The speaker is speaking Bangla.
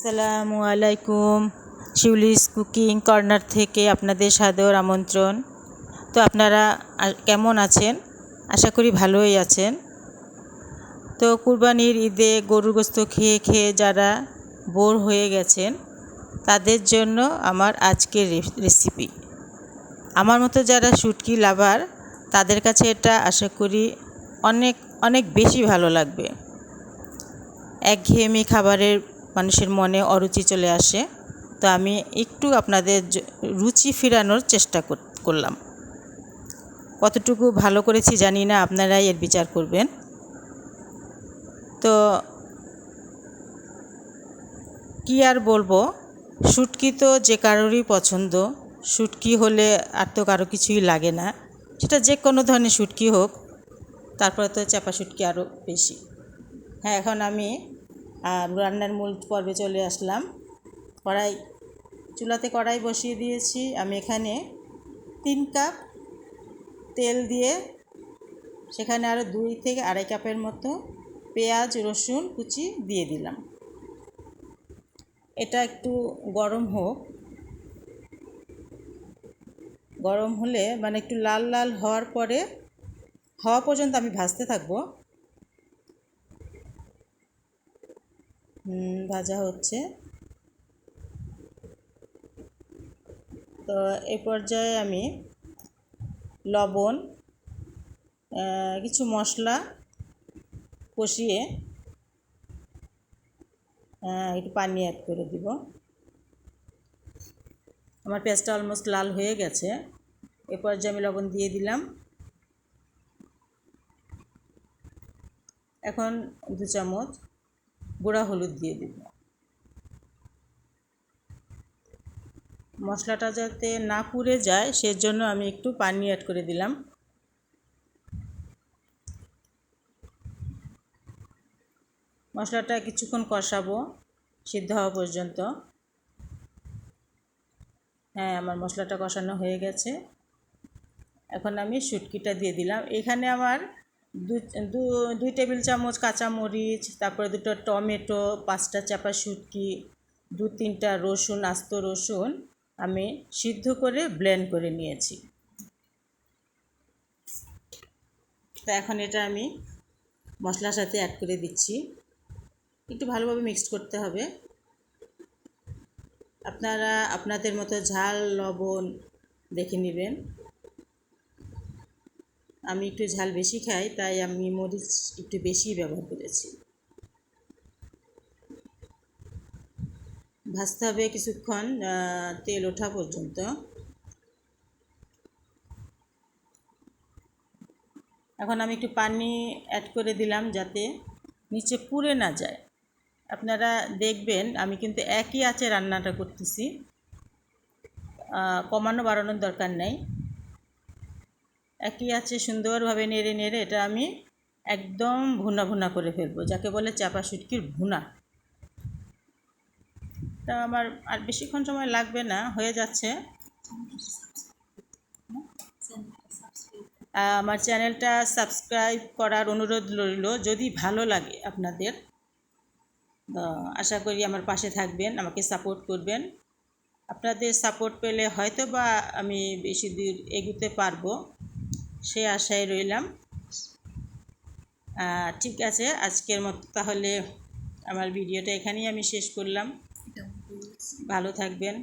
আসসালামু আলাইকুম। শিউলিস কুকিং কর্নার থেকে আপনাদের সাদর আমন্ত্রণ। তো আপনারা কেমন আছেন? আশা করি ভালোই আছেন। তো কুরবানির ঈদে গরুর গোশত খেয়ে খেয়ে যারা বোর হয়ে গেছেন তাদের জন্য আমার আজকের রেসিপি। আমার মতো যারা শুটকি লাভার তাদের কাছে এটা আশা করি অনেক অনেক বেশি ভালো লাগবে। একঘেয়েমি খাবারের মানুষের মনে অরুচি চলে আসে, তো আমি একটু আপনাদের রুচি ফেরানোর চেষ্টা করলাম। কতটুকু ভালো করেছি জানি না, আপনারাই এর বিচার করবেন। তো কি আর বলবো, শুটকি তো যে কারোরই পছন্দ। শুটকি হলে আর তো কারো কিছুই লাগে না, সেটা যে কোনো ধরনের শুটকি হোক। তারপরে তো চাপা শুটকি আরও বেশি। হ্যাঁ, এখন আমি রান্নার মূল পর্বে চলে আসলাম। চুলাতে কড়াই বসিয়ে দিয়েছি। আমি এখানে 3 কাপ তেল দিয়ে সেখানে আরও 2 থেকে আড়াই কাপের মতো পেঁয়াজ রসুন কুচি দিয়ে দিলাম। এটা একটু গরম হোক, গরম হলে মানে একটু লাল লাল হওয়া পর্যন্ত আমি ভাজতে থাকবো। ভাজা হচ্ছে। তো এই পর্যায়ে আমি লবণ, কিছু মশলা কষিয়ে একটু পানি অ্যাড করে দিব। আমার পেঁয়াজটা অলমোস্ট লাল হয়ে গেছে। এ পর্যায়ে আমি লবণ দিয়ে দিলাম। এখন 2 চামচ গুঁড়া হলুদ দিয়ে দিব। মশলাটা যাতে না পুড়ে যায় সেজন্য আমি একটু পানি অ্যাড করে দিলাম। মশলাটা কিছুক্ষণ কষাবো, সিদ্ধ হওয়া পর্যন্ত। হ্যাঁ, আমার মশলাটা কষানো হয়ে গেছে। এখন আমি শুটকিটা দিয়ে দিলাম। এখানে আমার 2 টেবিল চামচ কাঁচামরিচ, তারপরে 2টো টমেটো, 5টা চাপা শুটকি, 2-3টা রসুন, আস্ত রসুন আমি সিদ্ধ করে ব্লেন্ড করে নিয়েছি। তা এখন এটা আমি মশলার সাথে অ্যাড করে দিচ্ছি। একটু ভালোভাবে মিক্সড করতে হবে। আপনারা আপনাদের মতো ঝাল লবণ দেখে নেবেন। আমি একটু ঝাল বেশি খাই, তাই আমি মরিচ একটু বেশি ব্যবহার করেছি। ভাজতে হবে কিছুক্ষণ, তেল ওঠা পর্যন্ত। এখন আমি একটু পানি অ্যাড করে দিলাম যাতে নিচে পুড়ে না যায়। আপনারা দেখবেন আমি কিন্তু একই আঁচে রান্নাটা করতেছি, কমানো বাড়ানোর দরকার নেই। একই আঁচে সুন্দরভাবে নেড়ে নেড়ে এটা আমি একদম ভুনা ভুনা করে ফেলবো, যাকে বলে চাপা শুটকির ভুনা। তা আমার আর বেশিক্ষণ সময় লাগবে না, হয়ে যাচ্ছে। আমার চ্যানেলটা সাবস্ক্রাইব করার অনুরোধ রইল যদি ভালো লাগে আপনাদের। আশা করি আমার পাশে থাকবেন, আমাকে সাপোর্ট করবেন। আপনাদের সাপোর্ট পেলে হয়তো বা আমি বেশি দূর এগোতে পারবো, সে আশায় রইলাম। ঠিক আছে, আজকের মতো তাহলে আমার ভিডিওটা এখানেই আমি শেষ করলাম। ভালো থাকবেন।